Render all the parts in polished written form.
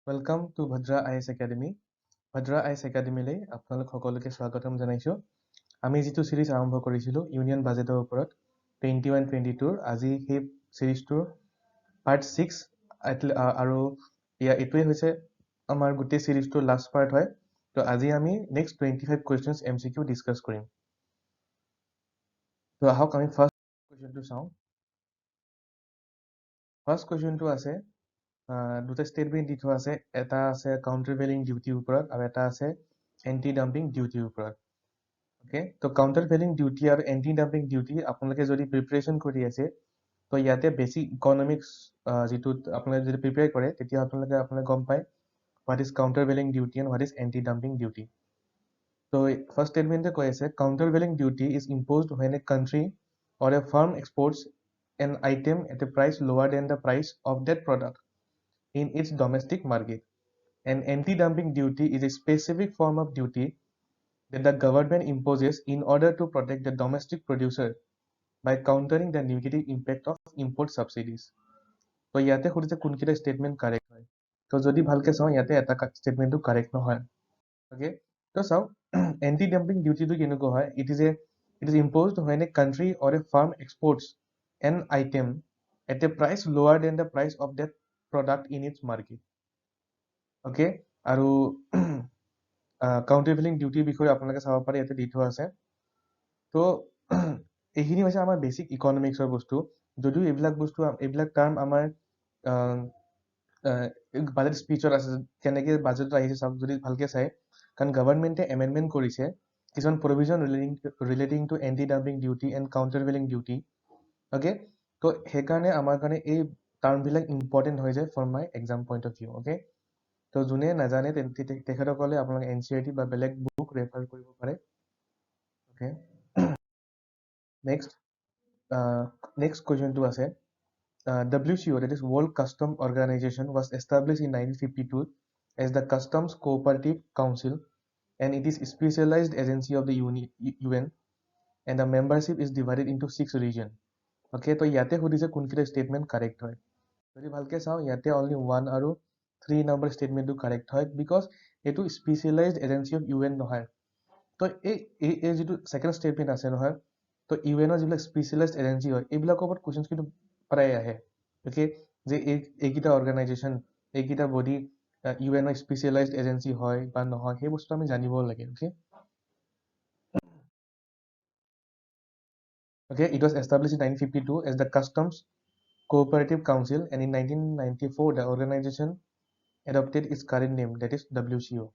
Welcome to Bhadra IS Academy. Bhadra IS Academy লৈ আপোনালোক সকলোকে স্বাগতম জনাইছো। আমি যিটো সিৰিজ আৰম্ভ কৰিছিলো ইউনিয়ন বাজেটৰ ওপৰত 21-22 আজি সেই সিৰিজটোৰ পাৰ্ট 6 আৰু এইটোৱে হৈছে আমাৰ গোটেই সিৰিজটোৰ লাষ্ট পাৰ্ট হয়। তো আজি আমি নেক্সট 25 কুৱেশ্যনছ MCQ ডিসকাস কৰিম। তো আহক আমি ফাৰ্স্ট কুৱেশ্যনটো চাওঁ। ফাৰ্স্ট কুৱেশ্যনটো আছে দুটা স্টেটমেন্ট দি থোৱা আছে, এটা আছে কাউন্টাৰভেলিং ডিউটিৰ ওপৰত আৰু এটা আছে এন্টি ডাম্পিং ডিউটিৰ ওপৰত। ওকে, তো কাউন্টাৰভেলিং ডিউটি আৰু এন্টি ডাম্পিং ডিউটি আপোনালোকে যদি প্ৰিপাৰেচন কৰি আছে তো ইয়াতে বেসিক ইকনমিক্স যেটো আপোনালোকে যদি প্ৰিপেয়াৰ কৰে তেতিয়া আপোনালোকে গম পায় what is countervailing duty and what is anti dumping duty. So first statement কৈ আছে countervailing duty is imposed when a country or a firm exports an item at a price lower than the price of that product in its domestic market. An anti-dumping duty is a specific form of duty that the government imposes in order to protect the domestic producer by countering the negative impact of import subsidies. So ইয়াতে সুধিছে কোনকেইটা statement correct হয়। তো যদি ভালকে চাওঁ ইয়াতে এটা statementটো correct নহয়। Okay, তো চাওঁ anti-dumping duty টো কেনেকুৱা হয়? It is imposed when a country or a firm exports an item at a price lower than the price of that product in its market. Okay, আৰু কাউন্টাৰভেলিং ডিউটিৰ বিষয়ে আপোনালোকে চাব পাৰে ইয়াতে দি থোৱা আছে। তো এইখিনি হৈছে আমাৰ বেসিক ইকনমিক্সৰ বস্তু। যদিও এইবিলাক টাৰ্ম আমাৰ বাজেট স্পিচত আছে, কেনেকে বাজেট আহিছে চাওক যদি ভালকে চাই, কাৰণ গভৰ্ণমেণ্টে এমেণ্ডমেণ্ট কৰিছে কিছুমান provision relating to anti dumping duty and countervailing duty. Okay, তো সেইকাৰণে আমাৰ কাৰণে এই টাৰ্মবিলাক ইম্পৰ্টেণ্ট হৈ যায় for my exam point of view. Okay, তো যোনে নাজানে তেখেতসকলে আপোনালোকে NCERT বা বেলেগ বুক ৰেফাৰ কৰিব পাৰে। ওকে, নেক্সট কুৱেশ্যনটো আছে WCO, that is World Customs Organization, was established in 1952 as the Customs Cooperative Council, and it is a specialized agency of the UN, and the membership is divided into 6 regions. Okay, তো ইয়াতে সুধিছে কোনকেইটা statement correct হয়। যদি ভালকে চাওঁ ইয়াতে only 1 আৰু 3 number statementটো correct হয়, because এইটো specialized agency of UN নহয়। তো এই যিটো second statement আছে নহয়, তো UN যিবিলাক specialized agency হয় এইবিলাকৰ ওপৰত questions কিন্তু প্ৰায় আহে। Okay, যে এইকেইটা অৰ্গেনাইজেশ্যন এইকেইটা বডি UN স্পেচিয়েলাইজড এজেঞ্চি হয় বা নহয় সেই বস্তু আমি জানিব লাগে। Okay, okay, it was established in 1952 as the Customs Cooperative Council, and in 1994 the organization adopted its current name, that is WCO,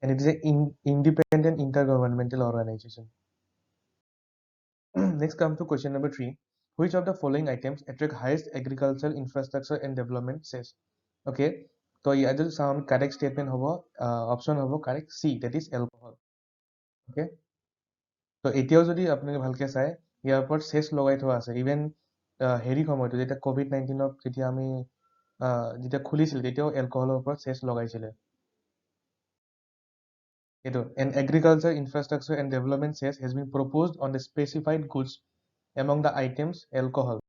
and it is an independent intergovernmental organization. Next come to question number 3. Which of the following items attract highest agricultural infrastructure and development says? Okay, so ইয়াতে চাওঁ correct statement হ'ব, option হ'ব correct C, that is alcohol. Okay, তো এতিয়াও যদি আপোনালোকে ভালকে চাই ইয়াৰ ওপৰত চেছ লগাই থোৱা আছে। ইভেন হেৰি সময়টো যেতিয়া COVID-19 যেতিয়া আমি যেতিয়া খুলিছিল তেতিয়াও এলকহলৰ ওপৰত চেছ লগাইছিলে। এইটো an agriculture infrastructure and development cess has been proposed on the specified goods among the items alcohol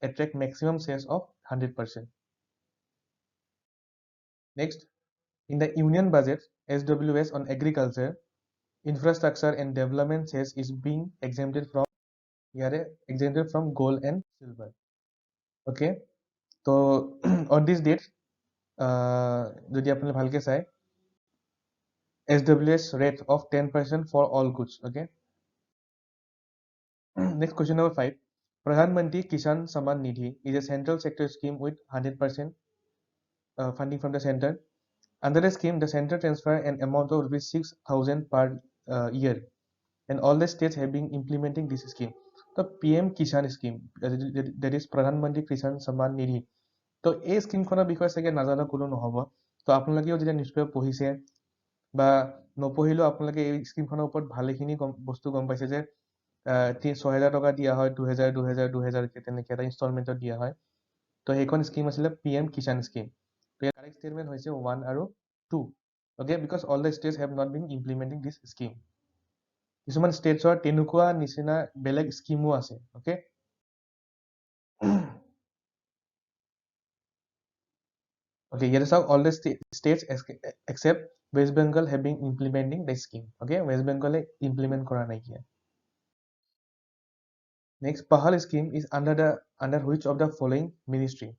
attract maximum cess of 100%. Next, in the union budget, SWS on agriculture infrastructure and development cess is being exempted from gold and silver. Okay, so on this date যদি আপুনি ভালকে চাই SWS rate of 10% for all goods. Okay, next question number 5. Pradhan Mantri Kisan Samman Nidhi is a central sector scheme with 100% funding from the center. Under the scheme, the center transfer an amount of ₹6,000 per year, and all the states have been implementing this scheme. The PM Kisan scheme, that is Pradhan Mantri Kisan Samman Nidhi. তো এই স্কিমখনৰ বিষয়ে চাগে নাজানা কোনো নহ'ব। তো আপোনালোকেও যেতিয়া নিউজপেপাৰ পঢ়িছে বা নপঢ়িলেও আপোনালোকে এই স্কিমখনৰ ওপৰত ভালেখিনি বস্তু গম পাইছে যে 6,000 টকা দিয়া হয়, 2,000 তেনেকৈ এটা ইনষ্টলমেণ্টত দিয়া হয়। তো সেইখন স্কিম আছিলে PM কিষাণ স্কিম। তো ইয়াৰ কাৰেক্ট ষ্টেটমেণ্ট হৈছে 1 আৰু 2। Okay, because all the states have not been implementing this scheme. কিছুমান ষ্টেটছৰ তেনেকুৱা নিচিনা বেলেগ স্কিমো আছে। Okay, Okay, here is how all the states except West Bengal have been implementing the scheme. Okay, West Bengal implement kora nahi kiya. Next, PAHAL scheme is under which of the following ministry?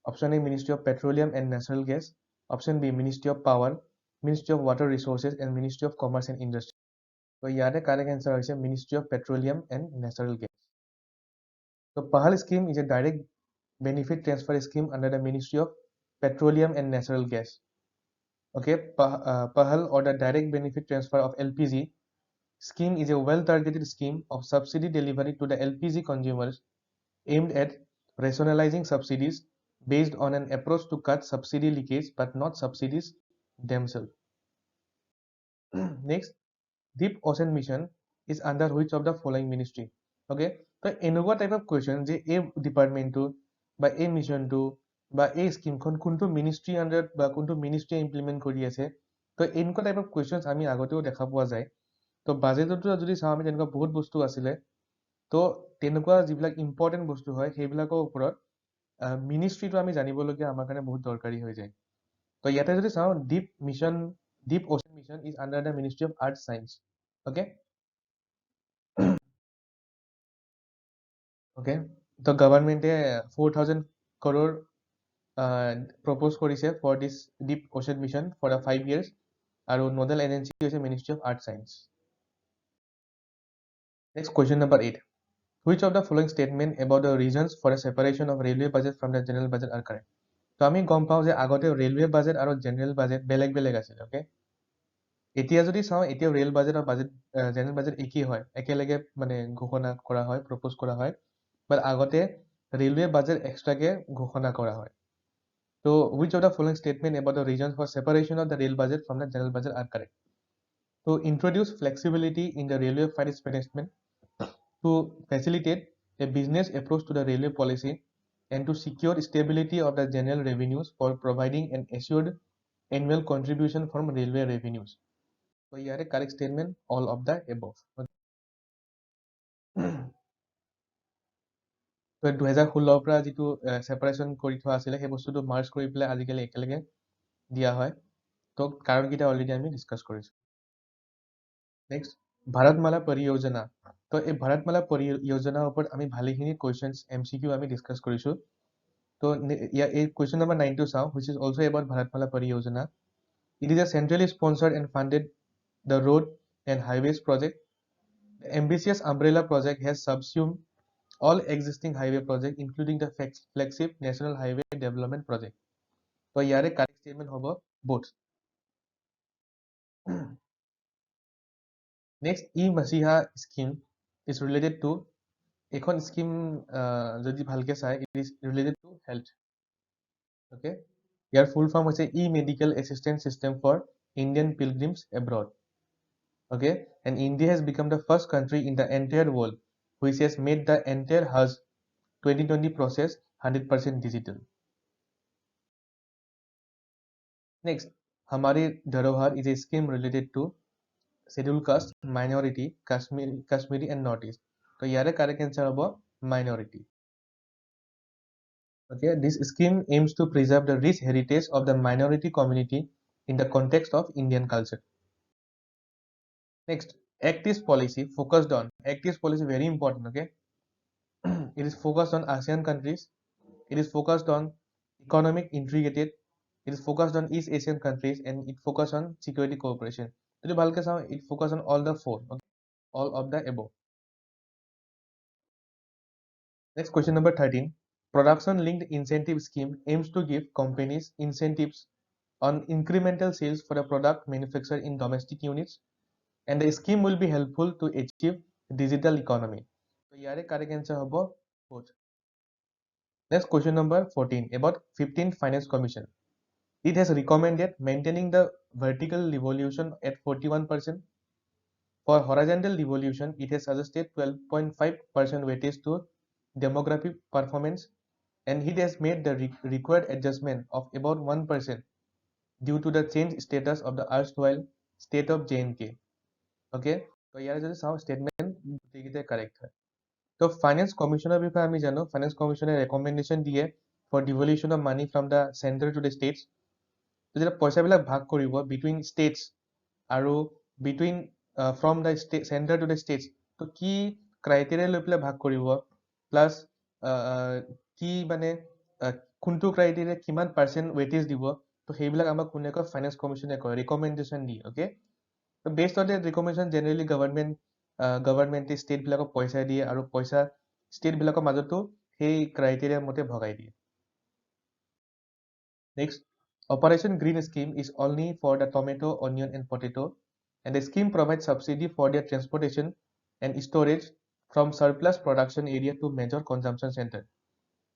Option A, Ministry of Petroleum and Natural Gas. Option B, Ministry of Power, Ministry of Water Resources, and Ministry of Commerce and Industry. So here correct answer is Ministry of Petroleum and Natural Gas. So PAHAL scheme is a direct benefit transfer scheme under the Ministry of Petroleum and Natural Gas. Okay, PAHAL or the direct benefit transfer of LPG scheme is a well-targeted scheme of subsidy delivery to the LPG consumers aimed at rationalizing subsidies based on an approach to cut subsidy leakage but not subsidies themselves. Next, Deep Ocean Mission is under which of the following ministry? Okay, তো এনেকুৱা type of question যে এই ডিপাৰ্টমেণ্টটো বা এই মিছনটো বা এই স্কিমখন কোনটো ministry আণ্ডাৰত বা কোনটো মিনিষ্ট্ৰিয়ে ইমপ্লিমেণ্ট কৰি আছে, তো এনেকুৱা টাইপ অফ কুৱেশ্যনছ আমি আগতেও দেখা পোৱা যায়। তো বাজেটতো যদি চাওঁ আমি তেনেকুৱা বহুত বস্তু আছিলে, তো তেনেকুৱা যিবিলাক ইম্পৰ্টেণ্ট বস্তু হয় সেইবিলাকৰ ওপৰত মিনিষ্ট্ৰিটো আমি জানিবলগীয়া আমাৰ কাৰণে বহুত দৰকাৰী হৈ যায়। তো ইয়াতে যদি চাওঁ deep ocean mission is under the ministry of earth science. Okay okay, তো গভৰ্ণমেণ্টে 4,000 crore প্ৰপ'জ কৰিছে for this deep ocean mission for 5 years আৰু নোডেল এজেঞ্চি হৈছে ministry of earth science. Next question number 8. Which of the following statement about the reasons for a separation of railway budget from the general budget are correct? তো আমি গম পাওঁ যে আগতে railway budget আৰু general budget বেলেগ বেলেগ আছিল। অ'কে, এতিয়া যদি চাওঁ এতিয়া ৰেল বাজেট আৰু বাজেট জেনেৰেল বাজেট একেই হয়, একেলগে মানে ঘোষণা কৰা হয়, প্ৰপ'জ কৰা হয়। বাট আগতে ৰেলৱে বাজেট এক্সট্ৰাকে ঘোষণা কৰা হয়। তো which of the following statement about the reasons for separation of the rail budget from the general budget are correct? To introduce flexibility in the railway finance management, to facilitate a business approach to the railway policy, and to secure stability of the general revenues for providing an assured annual contribution from railway revenues. So here a correct statement, all of the above. তো 2016 পৰা যিটো সেপাৰেশ্যন কৰি থোৱা আছিলে সেই বস্তুটো merge কৰি পেলাই আজিকালি একেলগে দিয়া হয়। তো কাৰণকেইটা অলৰেডি আমি ডিছকাছ কৰিছোঁ। নেক্সট, ভাৰতমালা পৰিযোজনা। তো এই ভাৰতমালা পৰিযোজনাৰ ওপৰত আমি ভালেখিনি কুৱেশ্যনছ MCQ আমি ডিছকাছ কৰিছোঁ। তো এই কুৱেশ্যন নম্বৰ 9 টো চাওঁ, which is also about Bharatmala পৰিযোজনা. It is a centrally sponsored and funded the road and highways project. The ambitious umbrella project has subsumed all existing highway projects, including the flagship National Highway Development Project. So ইয়াৰে correct statement হ'ব both. Next, E-Masiha scheme is related to এখন scheme যদি ভালকে চাই, it is related to health. Okay, year full form হৈছে E-Medical Assistance System for Indian Pilgrims Abroad. Okay, and India has become the first country in the entire world which has made the entire Hajj 2020 process 100% digital. Next, Hamari Dharohar is a scheme related to scheduled caste, minority, Kashmiri and Northeast. So here correct answer about minority. Okay, this scheme aims to preserve the rich heritage of the minority community in the context of Indian culture. Next, Act East policy focused on, Act East policy very important. Okay, it is focused on ASEAN countries. It is focused on economic integrated. It is focused on East Asian countries, and it focused on security cooperation. It focused on all the four. Okay? All of the above. Next, question number 13. Production linked incentive scheme aims to give companies incentives on incremental sales for a product manufactured in domestic units, and the scheme will be helpful to achieve digital economy. So here correct answer hobo both. Next, question number 14 about 15th Finance Commission. It has recommended maintaining the vertical devolution at 41%. For horizontal devolution, it has suggested 12.5% weightage to demographic performance, and it has made the required adjustment of about 1% due to the changed status of the erstwhile state of J&K. Okay, so here is a statement correct. তো finance কমিশনৰ বিষয়ে আমি জানো, finance কমিশনে recommendation দিয়ে for devolution of money from the center to the states. তো যেতিয়া পইচাবিলাক ভাগ কৰিব between states আৰু between from the center to the states, তো কি ক্ৰাইটেৰিয়া লৈ পেলাই ভাগ কৰিব, প্লাছ কি মানে কোনটো ক্ৰাইটেৰিয়া কিমান পাৰ্চেণ্ট ৱেটেজ দিব, তো সেইবিলাক আমাক কোনে কয়, ফাইনেন্স কমিশ্যনে কয়, ৰিকমেণ্ডেশ্যন দিয়ে। অ'কে, তো based on the recommendation generally গভৰ্ণমেণ্টে ষ্টেটবিলাকক পইচা দিয়ে আৰু পইচা ষ্টেটবিলাকৰ মাজতো সেই ক্ৰাইটেৰিয়া মতে ভগাই দিয়ে। Next, Operation Green Scheme is only for the tomato, onion, and potato, and the scheme provides subsidy for their transportation and storage from surplus production area to major consumption center.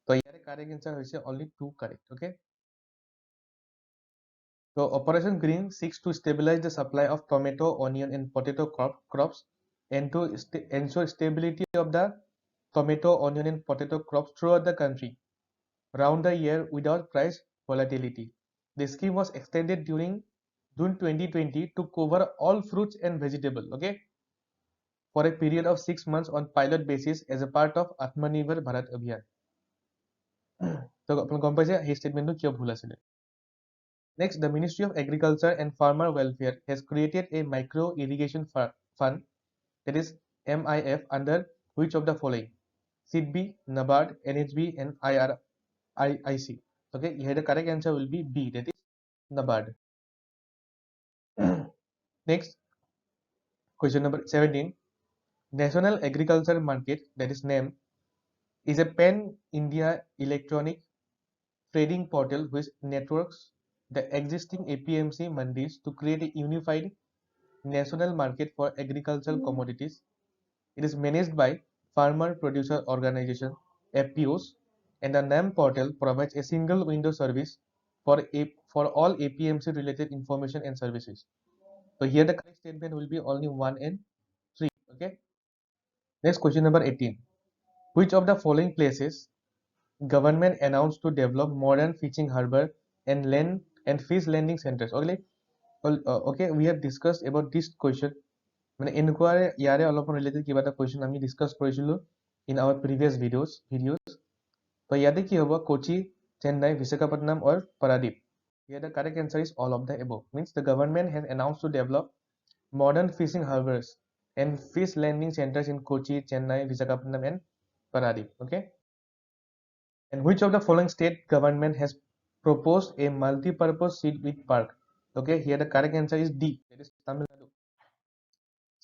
So here correct answer is only 2 correct. Okay. So Operation Green seeks to stabilize the supply of tomato, onion, and potato crops and to ensure stability of the tomato, onion, and potato crops throughout the country round the year without price volatility. The scheme was extended during June 2020 to cover all fruits and vegetables, okay, for a period of 6 months on pilot basis as a part of Atmanirbhar Bharat Abhiyan. So apun gom paise ei statement tu kiyo bhul asile. Next, the Ministry of Agriculture and Farmer Welfare has created a micro irrigation fund, that is MIF, under which of the following? SIDBI, NABARD, NHB, and IRIC. Okay, here the correct answer will be B, that is NABARD. Next, question number 17. National Agriculture Market, that is NAM, is a pan-India electronic trading portal which networks the existing APMC mandis to create a unified national market for agricultural commodities. It is managed by Farmer Producer Organization, FPOs, and the NAM portal provides a single window service for all APMC related information and services. So here the correct statement will be only 1 and 3. Okay. Next, question number 18. Which of the following places government announced to develop modern fishing harbor and land and fish landing centers? Okay, we have discussed about this question. মানে এনেকুৱাৰে ইয়াৰে অলপ related কিবা এটা question আমি discuss কৰিছিলোঁ in hour previous videos. তো ইয়াতে কি হ'ব, Kochi, Chennai, Visakhapatnam or Paradip. Here the correct answer is all of the above. Means the government has announced to develop modern fishing harbors and fish landing centers in Kochi, Chennai, Visakhapatnam, and Paradip. Okay. And which of the following state government has proposed a multi-purpose seedwheat park? Okay, here the correct answer is D, that is Tamil Nadu.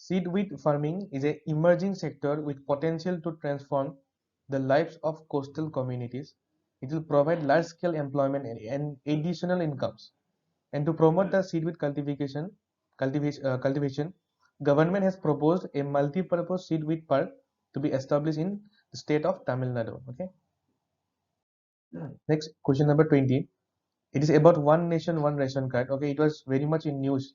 Seedwheat farming is an emerging sector with potential to transform the lives of coastal communities. It will provide large-scale employment and additional incomes. And to promote the seedwheat cultivation, government has proposed a multi-purpose seedwheat park to be established in the state of Tamil Nadu. Okay. Next, question number 20. It is about one nation, one ration card. Okay, it was very much in news.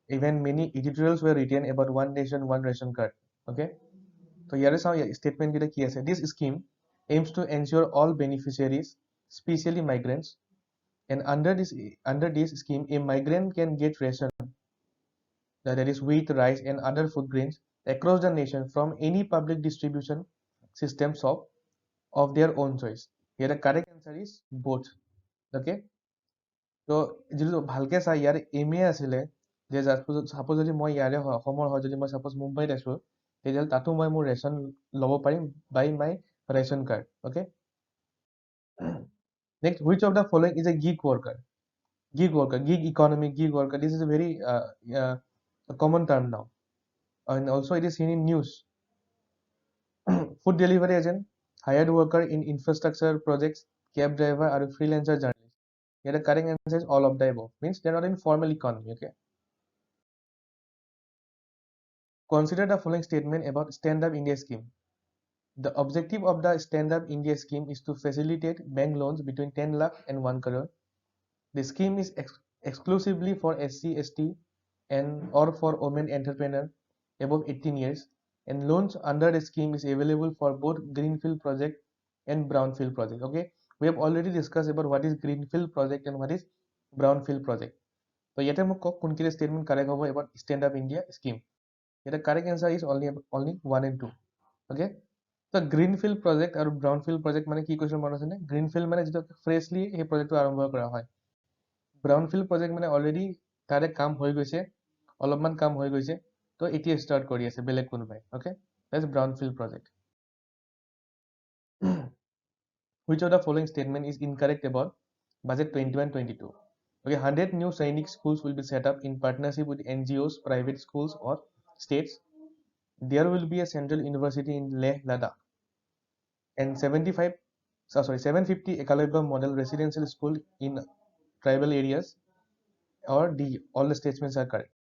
Even many editorials were written about one nation, one ration card. Okay, so here is how statement kita ki ase. This scheme aims to ensure all beneficiaries, especially migrants, and under this scheme, a migrant can get ration, that is wheat, rice, and other food grains across the nation from any public distribution system shop of their own choice. Here the correct answer is both. Okay, so যিটো ভালকে চাই ইয়াৰ এমে আছিলে যে suppose যদি মই ইয়াৰে হয় অসমৰ হয় যদি মই সাপোজ মুম্বাইত আছো তেতিয়াহ'লে তাতো মই মোৰ ৰেচন ল'ব পাৰিম by my ration card. Okay, next, which of the following is a gig worker? Gig economy, gig worker. This is a very common term now, and also it is seen in news. Food delivery agent, hired worker in infrastructure projects, cab driver, or freelancer journalist. Here the correct answer is all of the above. Means they are not in formal economy. Okay. Consider the following statement about Stand Up India scheme. The objective of the Stand Up India scheme is to facilitate bank loans between 10 lakh and 1 crore. The scheme is exclusively for SC, ST, and or for women entrepreneur above 18 years. And loans under the scheme is available for both greenfield project and brownfield project. Okay, we have already discussed about what is greenfield project and what is brownfield project. So yet a statement correct about Stand Up India scheme. Here the correct answer is only 1 and 2. Okay, তো greenfield project আৰু brownfield project মানে কি কৈছিল মনত আছেনে? Greenfield মানে যিটো ফ্ৰেছলি সেই প্ৰজেক্টটো আৰম্ভ কৰা হয়। ব্ৰাউনফিল্ড প্ৰজেক্ট মানে অলৰেডি তাৰে কাম হৈ গৈছে, অলপমান কাম হৈ গৈছে, তো এতিয়া ষ্টাৰ্ট কৰি আছে বেলেগ কোনোবাই। Okay, that's brownfield project. Which of the following statement is incorrect about budget 21-22? Okay, 100 new Sainik schools will be set up in partnership with NGOs, private schools, or states. There will be a central university in Leh, Ladakh, and 750 Ekalabya model residential school in tribal areas. Or D, all the statements are correct.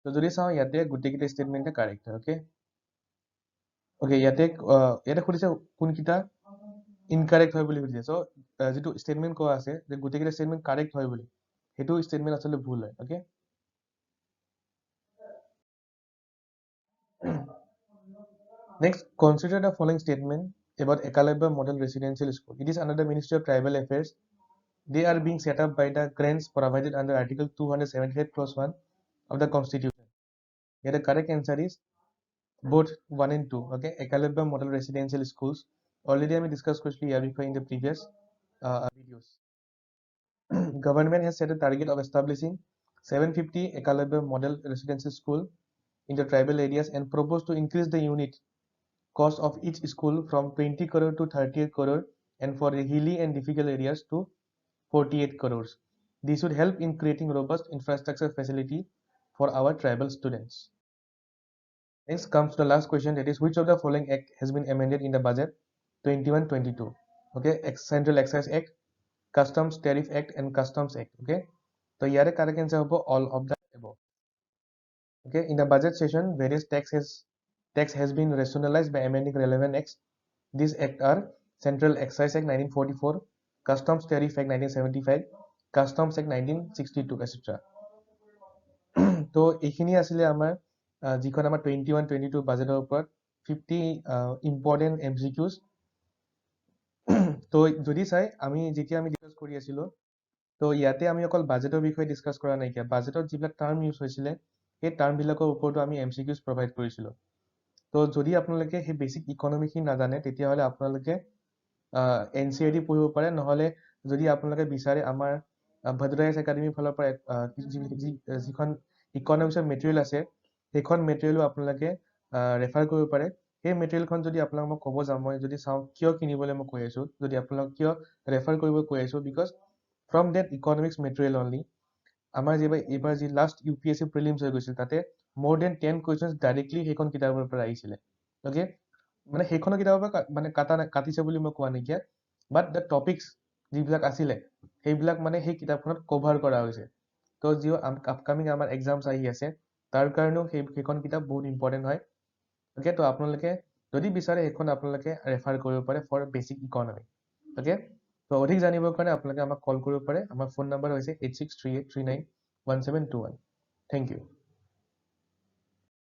So যদি চাওঁ ইয়াতে গোটেইকেইটা statement correct হয়। Okay, okay, ইয়াতে সুধিছে কোনকেইটা incorrect হয় বুলি সুধিছে। চ' যিটো ষ্টেটমেণ্ট কোৱা আছে যে গোটেইকেইটা ষ্টেটমেণ্ট কাৰেক্ট হয় বুলি, সেইটো ষ্টেটমেণ্ট আচলতে ভুল হয়। Okay, next, consider the following statement about Ekalabya Model Residential School. It is under the Ministry of Tribal Affairs. They are being set up by the grants provided under Article 278 clause 1 of the Constitution. Here the correct answer is both 1 and 2. Okay, Ekalabya Model Residential Schools. Already I discussed quickly in the previous videos. Government has set a target of establishing 750 Ekalabya Model Residential School in the tribal areas and proposed to increase the unit cost of each school from 20 crore to 38 crore and for the hilly and difficult areas to 48 crores. This would help in creating robust infrastructure facility for our tribal students. Next comes the last question, that is, which of the following act has been amended in the budget 21-22? Okay, Central Excise Act, Customs Tariff Act, and Customs Act. Okay, so here correct answer hobo all of the above. Okay, in the budget session, various tax has been rationalized by amending relevant acts. These acts are Central Excise Act 1944, Customs Tariff Act 1975, Customs Act 1962, etc. তো এইখিনি আছিলে আমাৰ যিখন আমাৰ 21-22 বাজেটৰ ওপৰত 50 important MCQs। তো যদি চাই যেতিয়া আমি ডিছকাছ কৰি আছিলো, তো ইয়াতে আমি অকল বাজেটৰ বিষয়ে ডিছকাছ কৰা নাইকিয়া, বাজেটত যিবিলাক টাৰ্ম ইউজ হৈছিলে সেই টাৰ্মবিলাকৰ ওপৰতো আমি MCQs প্ৰভাইড কৰিছিলো। তো যদি আপোনালোকে সেই বেছিক ইকনমিকখিনি নাজানে, তেতিয়াহ'লে আপোনালোকে NCERT পঢ়িব পাৰে, নহ'লে যদি আপোনালোকে বিচাৰে আমাৰ ভদ্ৰাইজ একাডেমীৰ ফালৰ পৰা যিখন ইকনমিক্সৰ মেটেৰিয়েল আছে, সেইখন মেটেৰিয়েলো আপোনালোকে ৰেফাৰ কৰিব পাৰে। সেই মেটেৰিয়েলখন যদি আপোনালোক মই ক'ব যাওঁ, মই যদি চাওঁ কিয় কিনিবলৈ মই কৈ আছোঁ, যদি আপোনালোক কিয় ৰেফাৰ কৰিব কৈ আছোঁ, because from that economics material only আমাৰ এইবাৰ যি লাষ্ট UPSC প্ৰিলিমছ হৈ গৈছিল, তাতে more than 10 questions ডাইৰেক্টলি সেইখন কিতাপৰ পৰা আহিছিলে। অ'কে, মানে সেইখনৰ কিতাপৰ পৰা মানে কাটিছে বুলি মই কোৱা নাইকিয়া, বাট দ্য টপিকছ যিবিলাক আছিলে সেইবিলাক মানে সেই কিতাপখনত কভাৰ কৰা হৈছে। তো যি আপকামিং আমাৰ এক্সামছ আহি আছে, তাৰ কাৰণেও সেইখন কিতাপ বহুত ইম্পৰ্টেণ্ট হয়। অ'কে, তো আপোনালোকে যদি বিচাৰে সেইখন আপোনালোকে ৰেফাৰ কৰিব পাৰে ফৰ বেছিক ইকনমি। অ'কে, তো অধিক জানিবৰ কাৰণে আপোনালোকে আমাক কল কৰিব পাৰে। আমাৰ ফোন নম্বৰ হৈছে 8638391721। Thank U.